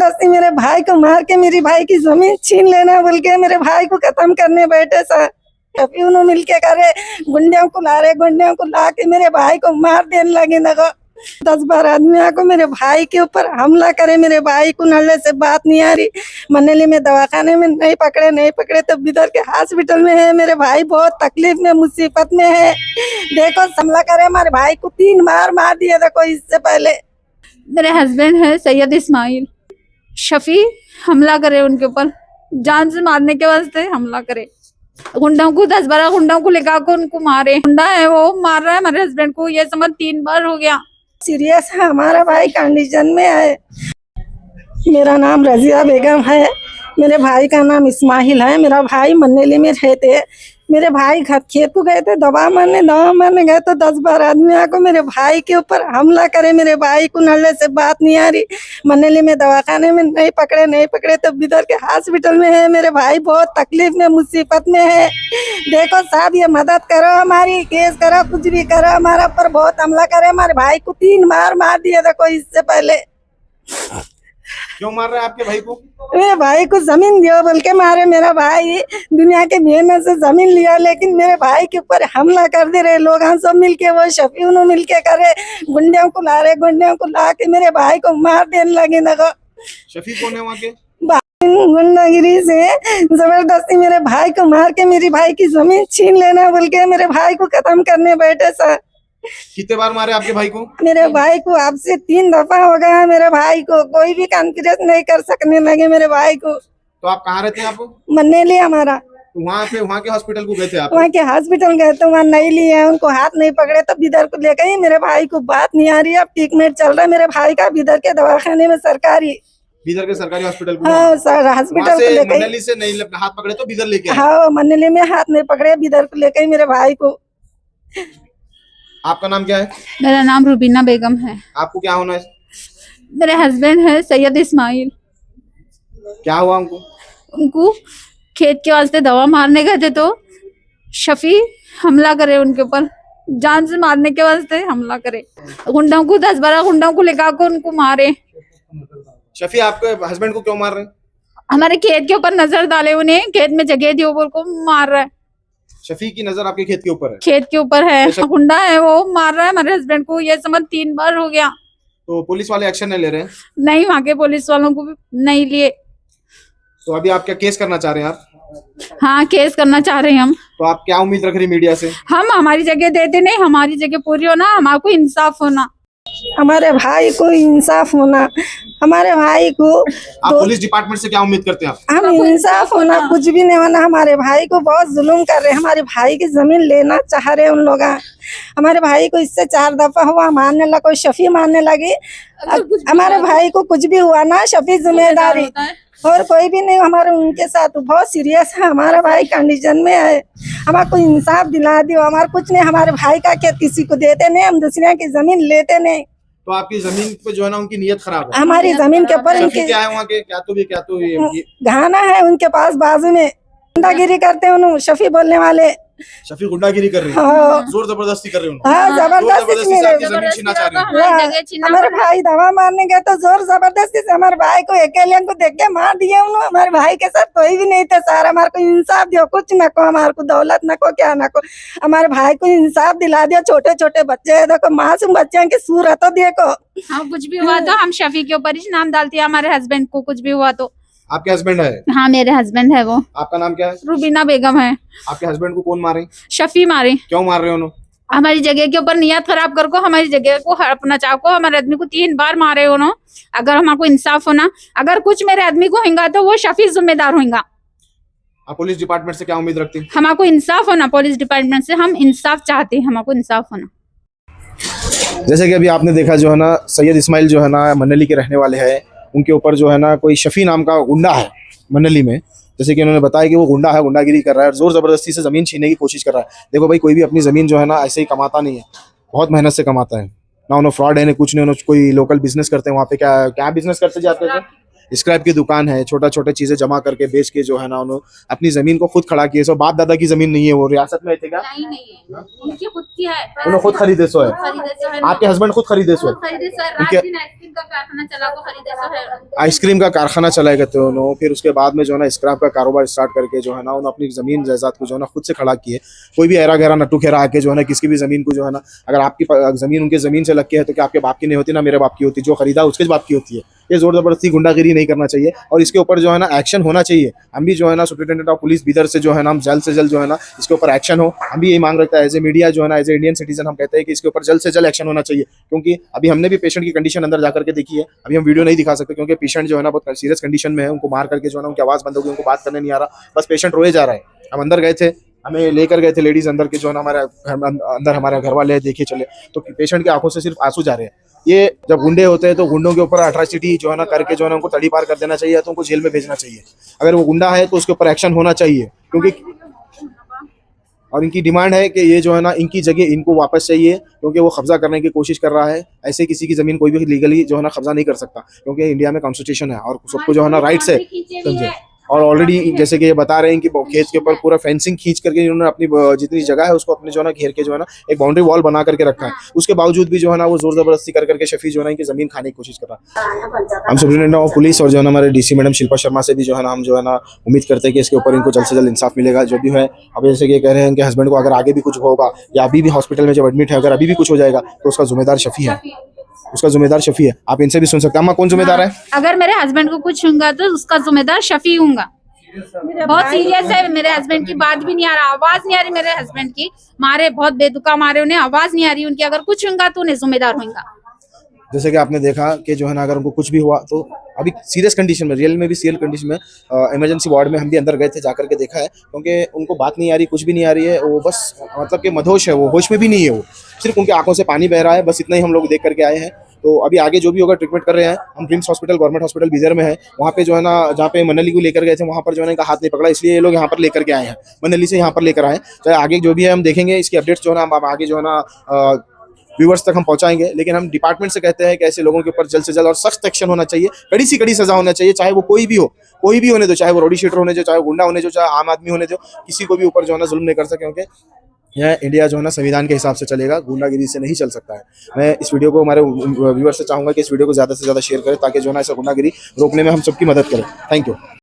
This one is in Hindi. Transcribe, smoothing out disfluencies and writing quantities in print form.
जबरदस्ती मेरे भाई को मार के मेरी भाई की जमीन छीन लेना बोल के मेरे भाई को खत्म करने बैठे सर। अभी उन्होंने मिलके करे गुंडियों को ला के मेरे भाई को मार देने लगे ना। 10-12 आदमी आको मेरे भाई के ऊपर हमला करे। मेरे भाई को नल्ले से बात नहीं आ रही। मनली में दवाखाने में नहीं पकड़े तो बिदर के हॉस्पिटल में है। मेरे भाई बहुत तकलीफ में मुसीबत में है। देखो हमला करे हमारे भाई को 3 बार मार दिया। देखो इससे पहले मेरे हस्बैंड है सैयद इस्माइल। शफी हमला करे उनके ऊपर, जान से मारने के वास्ते हमला करे। गुंडों को 10-12 गुंडों को लेकर को उनको मारे। गुंडा है वो मार रहा है हमारे हस्बैंड को। ये समझ 3 बार हो गया। सीरियस है। हमारा भाई कंडीशन में है। मेरा नाम रजिया बेगम है। मेरे भाई का नाम इस्माइल है। मेरा भाई मन्नेली में रहते। मेरे भाई खेत को गए थे दवा मारने गए तो 10-12 आदमी आको मेरे भाई के ऊपर हमला करे। मेरे भाई को नल्ले से बात नहीं आ रही। मन्नेली में दवाखाने में नहीं पकड़े तो बिदर के हॉस्पिटल में है। मेरे भाई बहुत तकलीफ में मुसीबत में है। देखो साहब ये मदद करो हमारी, केस करो, कुछ भी करो। हमारा पर बहुत हमला करे। हमारे भाई को 3 बार मार दिया। देखो इससे पहले। क्यों मार रहे हैं आपके भाई को? मेरे भाई को जमीन दियो बोल के मारे। मेरा भाई दुनिया के मेहनत से जमीन लिया, लेकिन मेरे भाई के ऊपर हमला कर दे रहे लोग। हम सब मिलके वो शफी उन्होंने मिलके करे गुंडियों को ला के मेरे भाई को मार देने लगे ना। शफी कौन है वहाँ के? गुंडागिरी से जबरदस्ती मेरे भाई को मार के मेरी भाई की जमीन छीन लेना बोल के मेरे भाई को खत्म करने बैठे सर। कितने बार मारे आपके भाई को? मेरे भाई को अब से 3 दफा हो गया। मेरे भाई को कोई भी कॉन्फ्रेंस नहीं कर सकने लगे मेरे भाई को। तो आप कहाँ रहते हैं? आप मन्नेली हमारा। वहाँ के हॉस्पिटल को गए थे आप? वहाँ के हॉस्पिटल गए तो वहाँ नहीं लिए, उनको हाथ नहीं पकड़े तो बिदर को लेकर ही मेरे भाई को बात नहीं आ रही है। अब ट्रीटमेंट चल रहा है मेरे भाई का बिदर के दवाखाने में सरकारी। बीदर के सरकारी हॉस्पिटल को? हाँ सर हॉस्पिटल को लेकर। मन्नेली से नहीं हाथ पकड़े तो बीदर लेके आए? हाँ मन्नेली में हाथ नहीं पकड़े, बिदर को लेकर ही मेरे भाई को। आपका नाम क्या है? मेरा नाम रुबीना बेगम है। आपको क्या होना है? मेरे हस्बैंड है सैयद इस्माइल। क्या हुआ उनको? उनको खेत के वास्ते दवा मारने गए थे तो शफी हमला करे उनके ऊपर, जान से मारने के वास्ते हमला करे। गुंडों को 10-12 गुंडों को लेकर को उनको मारे। शफी आपके हस्बैंड को क्यों मार रहे हैं? हमारे खेत के ऊपर नजर डाले, उन्हें खेत में जगह दी बोल को मार रहा है। शफी की नजर आपके खेत के ऊपर है? खेत के ऊपर है। गुंडा है वो मार रहा है हमारे हस्बैंड को। ये समझ 3 बार हो गया। तो पुलिस वाले एक्शन नहीं ले रहे हैं? नहीं, वहाँ के पुलिस वालों को भी नहीं लिए। तो अभी आप क्या केस करना चाह रहे हैं आप? हाँ केस करना चाह रहे हैं हम। तो आप क्या उम्मीद रख रही मीडिया से? हम हमारी जगह देते नहीं, हमारी जगह पूरी होना, हमारे इंसाफ होना। हमारे भाई को इंसाफ होना। हमारे भाई को आप पुलिस डिपार्टमेंट से क्या उम्मीद करते हैं आप? हम इंसाफ होना, कुछ भी नहीं होना। हमारे भाई को बहुत जुल्म कर रहे हैं। हमारे भाई की जमीन लेना चाह रहे उन लोग। हमारे भाई को इससे 4 दफा हुआ मारने लगा, कोई शफी मारने लगी। हमारे भाई को कुछ भी हुआ ना शफी जिम्मेदारी, और कोई भी नहीं हमारे उनके साथ। बहुत सीरियस है। हमारा भाई कंडीशन में है। हमारे को इंसाफ दिला दियो। हमारे कुछ नहीं, हमारे भाई का खेत किसी को देते नहीं, हम दूसरे की जमीन लेते नहीं। तो आपकी जमीन पे जो है ना उनकी नीयत खराब है। हमारी जमीन के ऊपर शफी क्या है वहाँ के? क्या तो ये घाना है उनके पास बाजू में। गुंडागिरी करते हैं उन्होंने, शफी बोलने वाले। शफी गुंडागिरी कर रहे हैं? हाँ। जोर जबरदस्ती कर रहे हैं? हाँ जबरदस्ती से आपकी जबरदस्ती जमीन छीनना चाह रहे हैं? हमारे भाई दवा मारने गए तो जोर जबरदस्ती से हमारे भाई को अकेले को देख के मार दिया उन्होंने। हमारे भाई के साथ कोई भी नहीं था सर। हमारे को इंसाफ दियो, कुछ न को, हमारे को दौलत न को, क्या न को। हमारे भाई को इंसाफ दिला दिया। छोटे छोटे बच्चे देखो, मासूम बच्चे की सूरत तो देखो। हाँ कुछ भी हुआ तो हम शफी के ऊपर ही नाम डालते हैं। हमारे हस्बैंड को कुछ भी हुआ तो। आपके हस्बैंड है? हाँ मेरे हस्बैंड है वो। आपका नाम क्या है? रुबीना बेगम है। आपके हस्बैंड को कौन मारे? शफी मारे। क्यों मार रहे हो उन्होंने? हमारी जगह के ऊपर नियत खराब कर को, हमारी जगह को हड़पना चाहो को, हमारे आदमी को 3 बार मारे उन्होंने। अगर हमारे इंसाफ होना, अगर कुछ मेरे आदमी को होगा तो वो शफी जिम्मेदार होगा। आप पुलिस डिपार्टमेंट से क्या उम्मीद रखती हैं? हमारे इंसाफ होना, पुलिस डिपार्टमेंट से हम इंसाफ चाहते हैं। हमारे इंसाफ होना। जैसे कि अभी आपने देखा जो है ना, सैयद इस्माइल जो है ना मन्नेली के रहने वाले हैं। उनके ऊपर जो है ना कोई शफी नाम का गुंडा है मन्नेली में। जैसे कि उन्होंने बताया कि वो गुंडा है, गुंडागिरी कर रहा है, जोर जबरदस्ती से जमीन छीनने की कोशिश कर रहा है। देखो भाई, कोई भी अपनी जमीन जो है ना ऐसे ही कमाता नहीं है, बहुत मेहनत से कमाता है ना। उन्होंने फ्रॉड है, ना कुछ नहीं। उन्होंने कोई लोकल बिजनेस करते हैं वहाँ पे। क्या बिजनेस करते जी आपके? स्क्रैप की दुकान है, छोटा छोटे चीजें जमा करके बेच के जो है ना उन्होंने अपनी जमीन को खुद खड़ा किए। सो बाप दादा की जमीन नहीं है, वो रियासत में थे क्या? नहीं है, उनकी खुद की है, उन्होंने खुद खरीदे सो है। खरीदे सो है, आपके हस्बैंड खुद खरीदे सो है? खरीदे सो है, उनके- रात दिन आइसक्रीम का कारखाना चला को खरीदे सो है। आइसक्रीम का कारखाना चलाए गए थे उन्होंने, फिर उसके बाद में जो है ना स्क्रैप का कारोबार स्टार्ट करके जो है ना उन्होंने अपनी जमीन जायदाद को जो है ना खुद से खड़ा किए। कोई भी ऐरा गहरा नट्टू खेरा आके जो है ना किसी भी जमीन को जो है ना, अगर आपकी जमीन उनके जमीन से लग के है तो क्या आपके बाप की नहीं होती? ना मेरे बाप की होती, जो खरीदा उसके बाप की होती है। ये जोर जबरदस्ती गुंडागिरी नहीं करना चाहिए और इसके ऊपर जो है ना एक्शन होना चाहिए। हम भी जो है ना सुप्रिटेंडेंट ऑफ पुलिस बीदर से जो है ना हम जल्द से जल्द जो है ना इसके ऊपर एक्शन हो। हम भी यही मांग रखता है एज ए मीडिया जो है ना, एज ए इंडियन सिटीजन हम कहते हैं कि इसके ऊपर जल्द से जल्द एक्शन होना चाहिए। क्योंकि अभी हमने भी पेशेंट की कंडीशन अंदर जाकर के देखी है, अभी हम वीडियो नहीं दिखा सकते क्योंकि पेशेंट जो है ना बहुत सीरियस कंडीशन में है। उनको मार करके जो है ना उनकी आवाज़ बंद हो गई, उनको बात करने नहीं आ रहा, बस पेशेंट रोए जा रहा है। हम अंदर गए थे, हमें लेकर गए थे लेडीज अंदर के जो है ना अंदर हमारे घर वाले देखिए चले तो पेशेंट की आंखों से सिर्फ आंसू जा रहे हैं। ये जब गुंडे होते हैं तो गुंडों के ऊपर अट्रॉसिटी जो है ना करके जो है ना उनको तड़ी पार कर देना चाहिए, तो उनको जेल में भेजना चाहिए। अगर वो गुंडा है तो उसके ऊपर एक्शन होना चाहिए, क्योंकि और इनकी डिमांड है कि ये जो है ना इनकी जगह इनको वापस चाहिए, क्योंकि वो कब्जा करने की कोशिश कर रहा है। ऐसे किसी की जमीन कोई भी लीगली जो है ना कब्जा नहीं कर सकता, क्योंकि इंडिया में कॉन्स्टिट्यूशन है और सबको जो है ना राइट्स है, समझे। और ऑलरेडी जैसे कि ये बता रहे हैं कि खेत के ऊपर पूरा फेंसिंग खींच करके इन्होंने अपनी जितनी जगह है उसको अपने जो है ना घेर के जो है ना एक बाउंड्री वॉल बना करके रखा है। उसके बावजूद भी जो है ना वो जोर जबरदस्ती कर करके शफी जो है ना इनकी जमीन खाने की कोशिश कर रहा है। हम सुप्रिटेंडेंट ऑफ पुलिस और जो है ना हमारे डीसी मैडम शिल्पा शर्मा से भी जो है ना हम जो है ना उम्मीद करते हैं कि इसके ऊपर इनको जल्द से जल्द इंसाफ मिलेगा। जो भी है अब जैसे कि कह रहे हैं कि हस्बैंड को अगर आगे भी कुछ होगा या अभी भी हॉस्पिटल में जब एडमिट है अगर अभी भी कुछ हो जाएगा तो उसका जिम्मेदार शफी है, उसका जिम्मेदार शफी है। आप इनसे भी सुन सकते हैं। अम्मा कौन जिम्मेदार है? अगर मेरे हस्बैंड को कुछ होगा तो उसका जिम्मेदार शफी होगा। बहुत सीरियस है, मेरे हस्बैंड की बात भी नहीं आ रहा, आवाज नहीं आ रही मेरे हस्बैंड की, मारे बहुत बेतुका मारे, उन्हें आवाज नहीं आ रही उनकी। अगर कुछ होगा तो उन्हें जिम्मेदार होगा। जैसे कि आपने देखा कि जो है ना अगर उनको कुछ भी हुआ तो अभी सीरियस कंडीशन में, रियल में भी सीरियस कंडीशन में इमरजेंसी वार्ड में हम भी अंदर गए थे, जाकर के देखा है, क्योंकि उनको बात नहीं आ रही, कुछ भी नहीं आ रही है। वो बस मतलब कि मदहोश है, वो होश में भी नहीं है, वो सिर्फ उनकी आंखों से पानी बह रहा है, बस इतना ही हम लोग देख करके आए हैं। तो अभी आगे जो भी होगा ट्रीटमेंट कर रहे हैं हम। Dreams hospital government hospital Bidar में है, वहाँ पे जो है ना जहाँ पे मनली को लेकर गए थे वहाँ पर जो है ना इनका हाथ नहीं पकड़ा, इसलिए ये लोग यहाँ पर लेकर के आए हैं, मनली से यहाँ पर लेकर आए। तो आगे जो भी है हम देखेंगे, इसकी अपडेट्स जो है ना हम आगे जो है ना व्यूवर्स तक हम पहुंचाएंगे। लेकिन हम डिपार्टमेंट से कहते हैं कि ऐसे लोगों के ऊपर जल्द से जल्द और सख्त एक्शन होना चाहिए, कड़ी से कड़ी सजा होना चाहिए, चाहे वो कोई भी हो, कोई भी होने दो, चाहे वो रोडी शीटर होने दो, चाहे गुंडा होने दो, चाहे आम आदमी होने दो, किसी को भी ऊपर जो है ना जुल्म नहीं कर सके, क्योंकि यह इंडिया जो है ना संविधान के हिसाब से चलेगा, गुंडागिरी से नहीं चल सकता है। मैं इस वीडियो को हमारे व्यूअर्स से चाहूंगा कि इस वीडियो को ज़्यादा से ज़्यादा शेयर करें, ताकि जो है ना ऐसा गुंडागिरी रोकने में हम सबकी मदद करें। Thank you.